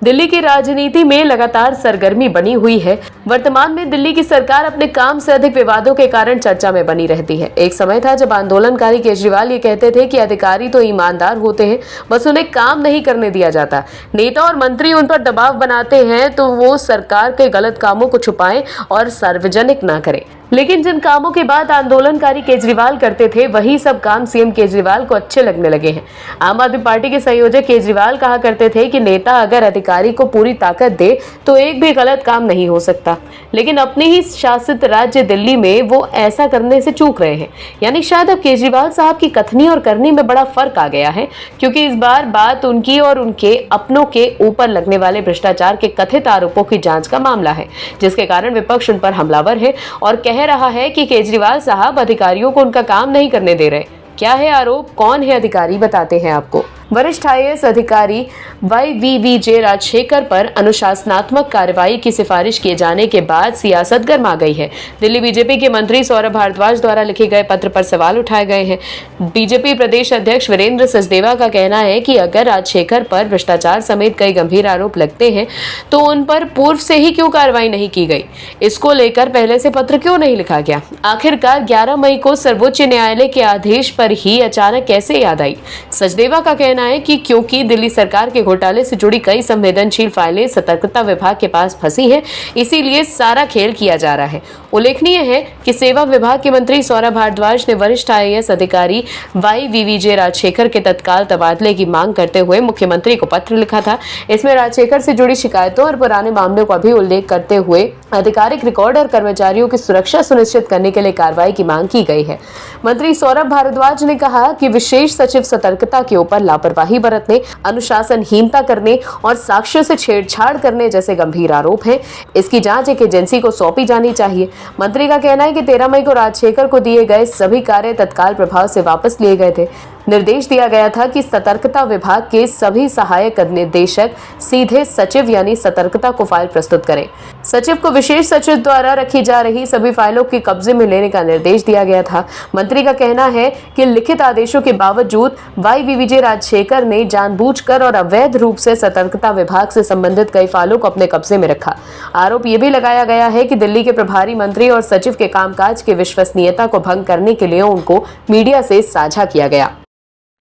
दिल्ली की राजनीति में लगातार सरगर्मी बनी हुई है। वर्तमान में दिल्ली की सरकार अपने काम से अधिक विवादों के कारण चर्चा में बनी रहती है। एक समय था जब आंदोलनकारी केजरीवाल ये कहते थे कि अधिकारी तो ईमानदार होते हैं, बस उन्हें काम नहीं करने दिया जाता। नेता और मंत्री उन पर दबाव बनाते हैं तो वो सरकार के गलत कामों को छुपाएं और सार्वजनिक ना करें। लेकिन जिन कामों के बाद आंदोलनकारी केजरीवाल करते थे वही सब काम सीएम केजरीवाल को अच्छे लगने लगे हैं। आम आदमी पार्टी के संयोजक केजरीवाल कहा करते थे कि नेता अगर अधिकारी को पूरी ताकत दे तो एक भी गलत काम नहीं हो सकता, लेकिन अपने ही शासित राज्य दिल्ली में वो ऐसा करने से चूक रहे हैं। यानी शायद अब केजरीवाल साहब की कथनी और करनी में बड़ा फर्क आ गया है, क्योंकि इस बार बात उनकी और उनके अपनों के ऊपर लगने वाले भ्रष्टाचार के कथित आरोपों की जांच का मामला है, जिसके कारण विपक्ष उन पर हमलावर है और कह रहा है कि केजरीवाल साहब अधिकारियों को उनका काम नहीं करने दे रहे। क्या है आरोप, कौन है अधिकारी, बताते हैं आपको। वरिष्ठ आईएएस अधिकारी YVVJ राजशेखर पर अनुशासनात्मक कार्रवाई की सिफारिश किए जाने के बाद सियासत गर्मा गई है। दिल्ली बीजेपी के मंत्री सौरभ भारद्वाज द्वारा लिखे गए पत्र पर सवाल उठाए गए हैं। बीजेपी प्रदेश अध्यक्ष वीरेंद्र सचदेवा का कहना है कि अगर राजशेखर पर भ्रष्टाचार समेत कई गंभीर आरोप लगते हैं तो उन पर पूर्व से ही क्यों कार्रवाई नहीं की गई, इसको लेकर पहले से पत्र क्यों नहीं लिखा गया। आखिरकार 11 मई को सर्वोच्च न्यायालय के आदेश पर ही अचानक कैसे याद आई। सचदेवा का कहना है कि क्योंकि दिल्ली सरकार के घोटाले से जुड़ी कई संवेदनशील फाइलें सतर्कता विभाग के पास फंसी हैं, इसीलिए सारा खेल किया जा रहा है। उल्लेखनीय है कि सेवा विभाग के मंत्री सौरभ भारद्वाज ने वरिष्ठ आईएएस अधिकारी YVVJ राजशेखर के तत्काल तबादले की मांग करते हुए मुख्यमंत्री को पत्र लिखा था। इसमें राजशेखर से जुड़ी शिकायतों और पुराने मामलों का भी उल्लेख करते हुए आधिकारिक रिकॉर्ड और कर्मचारियों की सुरक्षा सुनिश्चित करने के लिए कार्रवाई की मांग की गई है। मंत्री सौरभ भारद्वाज ने कहा कि विशेष सचिव सतर्कता के ऊपर लापरवाही बरतने, अनुशासनहीनता करने और साक्ष्यों से छेड़छाड़ करने जैसे गंभीर आरोप हैं। इसकी जांच एक एजेंसी को सौंपी जानी चाहिए। मंत्री का कहना है कि 13 मई को राजशेखर को दिए गए सभी कार्य तत्काल प्रभाव से वापस लिए गए थे। निर्देश दिया गया था कि सतर्कता विभाग के सभी सहायक निदेशक सीधे सचिव यानी सतर्कता को फाइल प्रस्तुत करें। सचिव को विशेष सचिव द्वारा रखी जा रही सभी फाइलों के कब्जे में लेने का निर्देश दिया गया था। मंत्री का कहना है कि लिखित आदेशों के बावजूद YVVJ राजशेखर ने जानबूझकर और अवैध रूप से सतर्कता विभाग से संबंधित कई फाइलों को अपने कब्जे में रखा। आरोप यह भी लगाया गया है कि दिल्ली के प्रभारी मंत्री और सचिव के कामकाज की विश्वसनीयता को भंग करने के लिए उनको मीडिया से साझा किया गया।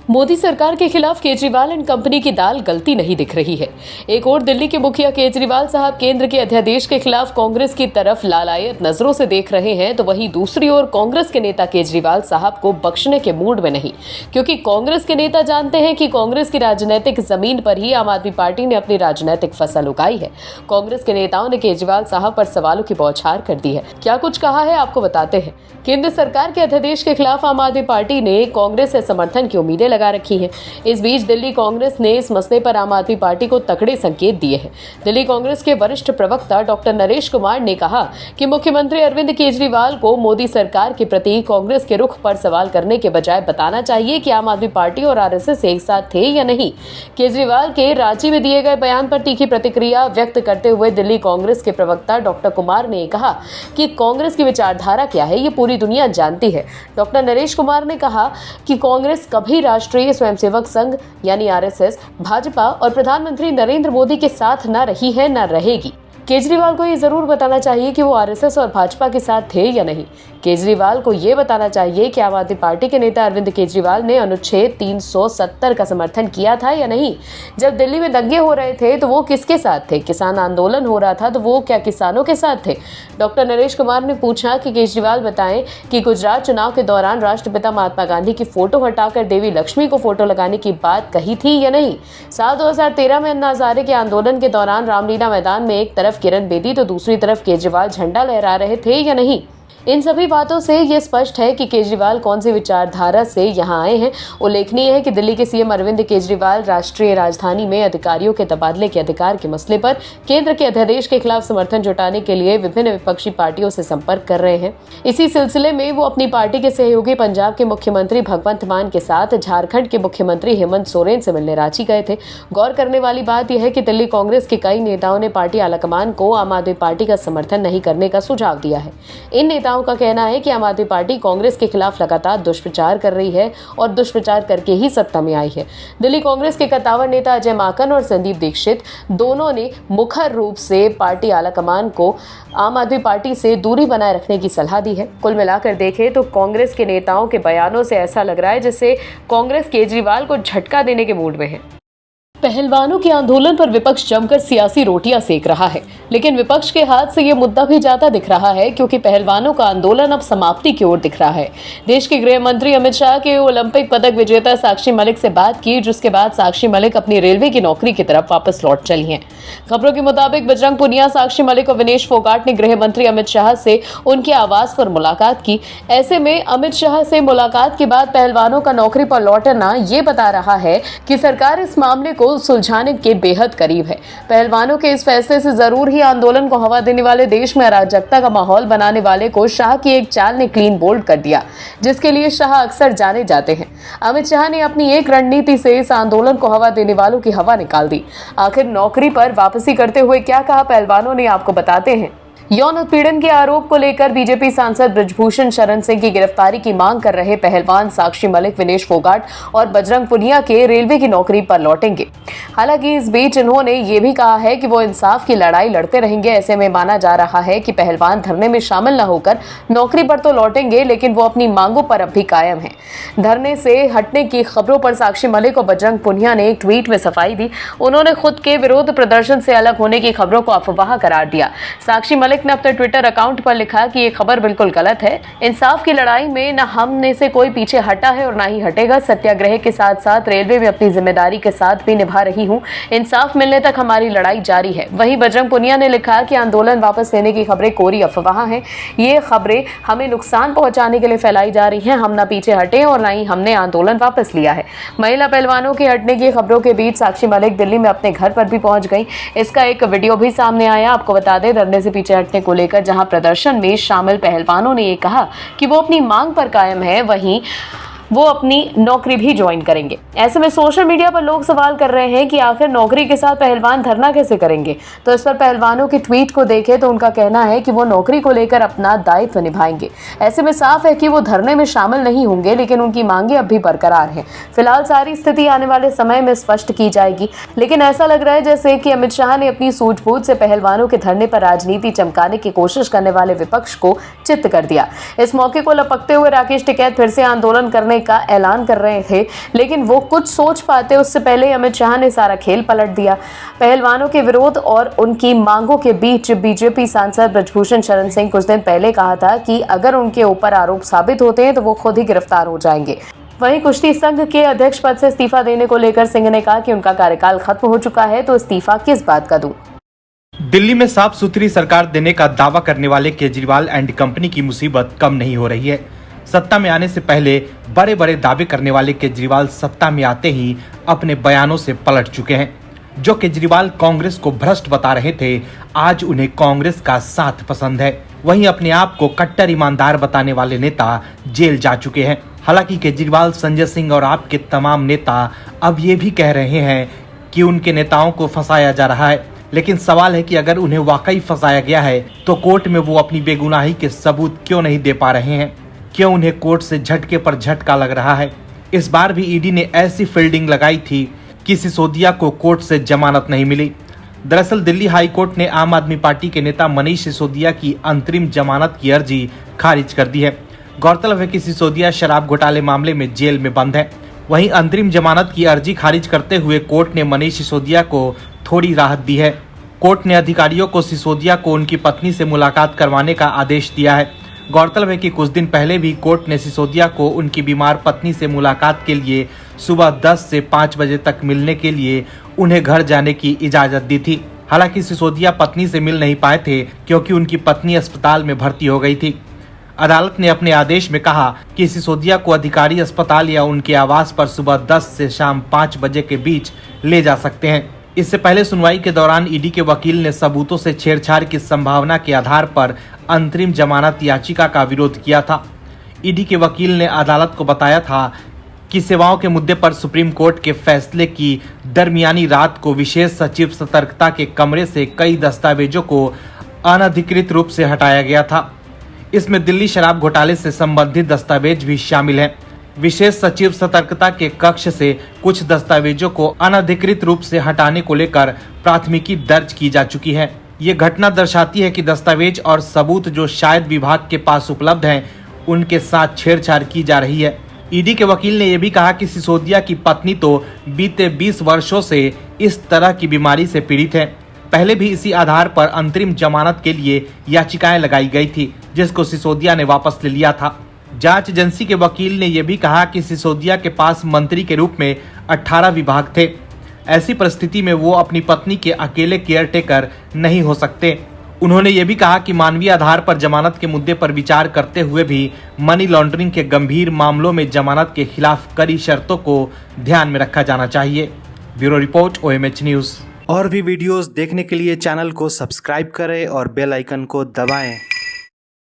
मोदी सरकार के खिलाफ केजरीवाल एंड कंपनी की दाल गलती नहीं दिख रही है। एक और दिल्ली के मुखिया केजरीवाल साहब केंद्र के अध्यादेश के खिलाफ कांग्रेस की तरफ लालायत नजरों से देख रहे हैं, तो वहीं दूसरी ओर कांग्रेस के नेता केजरीवाल साहब को बख्शने के मूड में नहीं, क्योंकि कांग्रेस के नेता जानते हैं कि कांग्रेस की राजनीतिक जमीन पर ही आम आदमी पार्टी ने अपनी राजनीतिक फसल उगाई है। कांग्रेस के नेताओं ने केजरीवाल साहब पर सवालों की बौछार कर दी है। क्या कुछ कहा है आपको बताते हैं। केंद्र सरकार के अध्यादेश के खिलाफ आम आदमी पार्टी ने कांग्रेस से समर्थन की उम्मीदें लगा रखी है। इस बीच दिल्ली कांग्रेस ने इस मसले पर आम आदमी पार्टी को तगड़े संकेत दिए हैं। दिल्ली कांग्रेस के वरिष्ठ प्रवक्ता डॉक्टर नरेश कुमार ने कहा कि मुख्यमंत्री अरविंद केजरीवाल को मोदी सरकार के प्रति कांग्रेस के रुख पर सवाल करने के बजाय बताना चाहिए कि आम आदमी पार्टी और आरएसएस एक साथ थे या नहीं। केजरीवाल के रांची में दिए गए बयान पर तीखी प्रतिक्रिया व्यक्त करते हुए दिल्ली कांग्रेस के प्रवक्ता डॉक्टर कुमार ने कहा कि कांग्रेस की विचारधारा क्या है ये पूरी दुनिया जानती है। डॉक्टर नरेश कुमार ने कहा कि कांग्रेस कभी राष्ट्रीय स्वयंसेवक संघ यानी आरएसएस, भाजपा और प्रधानमंत्री नरेंद्र मोदी के साथ न रही है न रहेगी। केजरीवाल को ये जरूर बताना चाहिए कि वो आरएसएस और भाजपा के साथ थे या नहीं। केजरीवाल को ये बताना चाहिए कि आम आदमी पार्टी के नेता अरविंद केजरीवाल ने अनुच्छेद 370 का समर्थन किया था या नहीं। जब दिल्ली में दंगे हो रहे थे तो वो किसके साथ थे? किसान आंदोलन हो रहा था तो वो क्या किसानों के साथ थे? डॉक्टर नरेश कुमार ने पूछा कि केजरीवाल बताएं कि गुजरात चुनाव के दौरान राष्ट्रपिता महात्मा गांधी की फोटो हटाकर देवी लक्ष्मी को फोटो लगाने की बात कही थी या नहीं। साल 2013 में अन्ना हजारे के आंदोलन के दौरान रामलीला मैदान में एक तरफ किरण बेदी तो दूसरी तरफ केजरीवाल झंडा लहरा रहे थे या नहीं। इन सभी बातों से ये स्पष्ट है कि केजरीवाल कौन सी विचारधारा से यहाँ आए हैं। उल्लेखनीय है कि दिल्ली के सीएम अरविंद केजरीवाल राष्ट्रीय राजधानी में अधिकारियों के तबादले के अधिकार के मसले पर केंद्र के अध्यादेश के खिलाफ समर्थन जुटाने के लिए विभिन्न विपक्षी पार्टियों से संपर्क कर रहे हैं। इसी सिलसिले में वो अपनी पार्टी के सहयोगी पंजाब के मुख्यमंत्री भगवंत मान के साथ झारखंड के मुख्यमंत्री हेमंत सोरेन से मिलने रांची गए थे। गौर करने वाली बात यह है कि दिल्ली कांग्रेस के कई नेताओं ने पार्टी आलाकमान को आम आदमी पार्टी का समर्थन नहीं करने का सुझाव दिया है। इन नेताओं नेताओं का कहना है कि आम आदमी पार्टी कांग्रेस के खिलाफ लगातार दुष्प्रचार कर रही है और दुष्प्रचार करके ही सत्ता में आई है। दिल्ली कांग्रेस के कद्दावर नेता अजय माकन और संदीप दीक्षित दोनों ने मुखर रूप से पार्टी आलाकमान को आम आदमी पार्टी से दूरी बनाए रखने की सलाह दी है। कुल मिलाकर देखें तो कांग्रेस के नेताओं के बयानों से ऐसा लग रहा है जैसे कांग्रेस केजरीवाल को झटका देने के मूड में है। पहलवानों के आंदोलन पर विपक्ष जमकर सियासी रोटियां सेक रहा है, लेकिन विपक्ष के हाथ से ये मुद्दा भी जाता दिख रहा है क्योंकि पहलवानों का आंदोलन अब समाप्ति की ओर दिख रहा है। देश के गृह मंत्री अमित शाह के ओलंपिक पदक विजेता साक्षी मलिक से बात की, जिसके बाद साक्षी मलिक अपनी रेलवे की नौकरी की तरफ वापस लौट चली हैं। खबरों के मुताबिक बजरंग पुनिया, साक्षी मलिक और विनेश फोगाट ने गृह मंत्री अमित शाह से उनके आवास पर मुलाकात की। ऐसे में अमित शाह से मुलाकात के बाद पहलवानों का नौकरी पर लौटना ये बता रहा है कि सरकार इस मामले को सुलझाने के बेहद करीब है। पहलवानों के इस फैसले से जरूर ही आंदोलन को हवा देने वाले, देश में अराजकता का माहौल बनाने वाले को शाह की एक चाल ने क्लीन बोल्ड कर दिया, जिसके लिए शाह अक्सर जाने जाते हैं। अमित शाह ने अपनी एक रणनीति से इस आंदोलन को हवा देने वालों की हवा निकाल दी। आखिर नौकरी पर वापसी करते हुए क्या कहा पहलवानों ने, आपको बताते हैं। यौन उत्पीड़न के आरोप को लेकर बीजेपी सांसद बृजभूषण शरण सिंह की गिरफ्तारी की मांग कर रहे पहलवान साक्षी मलिक, विनेश फोगाट और बजरंग पुनिया के रेलवे की नौकरी पर लौटेंगे। हालांकि इस बीच इन्होंने ये भी कहा है कि वो इंसाफ की लड़ाई लड़ते रहेंगे। ऐसे में माना जा रहा है कि पहलवान धरने में शामिल न होकर नौकरी पर तो लौटेंगे, लेकिन वो अपनी मांगों पर अब भी कायम है। धरने से हटने की खबरों पर साक्षी मलिक और बजरंग पुनिया ने एक ट्वीट में सफाई दी। उन्होंने खुद के विरोध प्रदर्शन से अलग होने की खबरों को अफवाह करार दिया। साक्षी मलिक ने अपने ट्विटर अकाउंट पर लिखा कि ये खबर बिल्कुल गलत है। इंसाफ की लड़ाई में न हमने से कोई पीछे हटा है और ना ही हटेगा। सत्याग्रह के साथ साथ रेलवे में अपनी जिम्मेदारी के साथ भी निभा रही हूं। इंसाफ मिलने तक हमारी लड़ाई जारी है। वहीं बजरंग पुनिया ने लिखा कि आंदोलन वापस लेने की खबरें कोरी अफवाह हैं। ये खबरें हमें नुकसान पहुंचाने के लिए फैलाई जा रही हैं। हम ना पीछे हटे और ना ही हमने आंदोलन वापस लिया है। महिला पहलवानों के हटने की खबरों के बीच साक्षी मलिक दिल्ली में अपने घर पर भी पहुंच गई। इसका एक वीडियो भी सामने आया। आपको बता दें, धरने से पीछे हटने को लेकर जहां प्रदर्शन में शामिल पहलवानों ने ये कहा कि वो अपनी मांग पर कायम है, वहीं वो अपनी नौकरी भी ज्वाइन करेंगे। ऐसे में सोशल मीडिया पर लोग सवाल कर रहे हैं कि आखिर नौकरी के साथ पहलवान धरना कैसे करेंगे। तो इस पर पहलवानों की ट्वीट को देखें तो उनका कहना है कि वो नौकरी को लेकर अपना दायित्व निभाएंगे। ऐसे में साफ है कि वो धरने में शामिल नहीं होंगे, लेकिन उनकी मांगे अब भी बरकरार हैं। फिलहाल सारी स्थिति आने वाले समय में स्पष्ट की जाएगी, लेकिन ऐसा लग रहा है जैसे कि अमित शाह ने अपनी सूझबूझ से पहलवानों के धरने पर राजनीति चमकाने की कोशिश करने वाले विपक्ष को चित्त कर दिया। इस मौके को लपकते हुए राकेश टिकैत फिर से आंदोलन करने का ऐलान कर रहे थे, लेकिन वो कुछ सोच पाते उससे पहले अमित शाह ने सारा खेल पलट दिया। पहलवानों के विरोध और उनकी मांगों के बीच बीजेपी सांसद बृजभूषण शरण सिंह कुछ दिन पहले कहा था कि अगर उनके ऊपर आरोप साबित होते हैं तो वो खुद ही गिरफ्तार हो जाएंगे। वहीं कुश्ती संघ के अध्यक्ष पद से इस्तीफा देने को लेकर सिंह ने कहा कि उनका कार्यकाल खत्म हो चुका है, तो इस्तीफा किस बात का दूं। दिल्ली में साफ सुथरी सरकार देने का दावा करने वाले केजरीवाल एंड कंपनी की मुसीबत कम नहीं हो रही है। सत्ता में आने से पहले बड़े बड़े दावे करने वाले केजरीवाल सत्ता में आते ही अपने बयानों से पलट चुके हैं। जो केजरीवाल कांग्रेस को भ्रष्ट बता रहे थे, आज उन्हें कांग्रेस का साथ पसंद है। वहीं अपने आप को कट्टर ईमानदार बताने वाले नेता जेल जा चुके हैं। हालांकि केजरीवाल, संजय सिंह और आपके तमाम नेता अब ये भी कह रहे हैं कि उनके नेताओं को फंसाया जा रहा है। लेकिन सवाल है कि अगर उन्हें वाकई फंसाया गया है तो कोर्ट में वो अपनी बेगुनाही के सबूत क्यों नहीं दे पा रहे हैं? क्यों उन्हें कोर्ट से झटके पर झटका लग रहा है? इस बार भी ईडी ने ऐसी फील्डिंग लगाई थी कि सिसोदिया को कोर्ट से जमानत नहीं मिली। दरअसल दिल्ली हाई कोर्ट ने आम आदमी पार्टी के नेता मनीष सिसोदिया की अंतरिम जमानत की अर्जी खारिज कर दी है। गौरतलब है कि सिसोदिया शराब घोटाले मामले में जेल में बंद है। वहीं अंतरिम जमानत की अर्जी खारिज करते हुए कोर्ट ने मनीष सिसोदिया को थोड़ी राहत दी है। कोर्ट ने अधिकारियों को सिसोदिया को उनकी पत्नी से मुलाकात करवाने का आदेश दिया है। गौरतलब है कि कुछ दिन पहले भी कोर्ट ने सिसोदिया को उनकी बीमार पत्नी से मुलाकात के लिए सुबह 10 से 5 बजे तक मिलने के लिए उन्हें घर जाने की इजाजत दी थी। हालांकि सिसोदिया पत्नी से मिल नहीं पाए थे क्योंकि उनकी पत्नी अस्पताल में भर्ती हो गई थी। अदालत ने अपने आदेश में कहा कि सिसोदिया को अधिकारी अस्पताल या उनके आवास पर सुबह 10 से शाम 5 बजे के बीच ले जा सकते हैं। इससे पहले सुनवाई के दौरान ईडी के वकील ने सबूतों से छेड़छाड़ की संभावना के आधार पर अंतरिम जमानत याचिका का विरोध किया था। ईडी के वकील ने अदालत को बताया था कि सेवाओं के मुद्दे पर सुप्रीम कोर्ट के फैसले की दरमियानी रात को विशेष सचिव सतर्कता के कमरे से कई दस्तावेजों को अनधिकृत रूप से हटाया गया था। इसमें दिल्ली शराब घोटाले से संबंधित दस्तावेज भी शामिल हैं। विशेष सचिव सतर्कता के कक्ष से कुछ दस्तावेजों को अनधिकृत रूप से हटाने को लेकर प्राथमिकी दर्ज की जा चुकी है। ये घटना दर्शाती है कि दस्तावेज और सबूत जो शायद विभाग के पास उपलब्ध हैं, उनके साथ छेड़छाड़ की जा रही है। ईडी के वकील ने यह भी कहा कि सिसोदिया की पत्नी तो बीते 20 वर्षों से इस तरह की बीमारी से पीड़ित है। पहले भी इसी आधार पर अंतरिम जमानत के लिए याचिकाएं लगाई गई थी, जिसको सिसोदिया ने वापस ले लिया था। जांच एजेंसी के वकील ने यह भी कहा कि सिसोदिया के पास मंत्री के रूप में 18 विभाग थे। ऐसी परिस्थिति में वो अपनी पत्नी के अकेले केयरटेकर नहीं हो सकते। उन्होंने ये भी कहा कि मानवीय आधार पर जमानत के मुद्दे पर विचार करते हुए भी मनी लॉन्ड्रिंग के गंभीर मामलों में जमानत के खिलाफ कड़ी शर्तों को ध्यान में रखा जाना चाहिए। Bureau report OMH news. और भी वीडियोस देखने के लिए चैनल को सब्सक्राइब करें और बेल आइकन को दबाएं।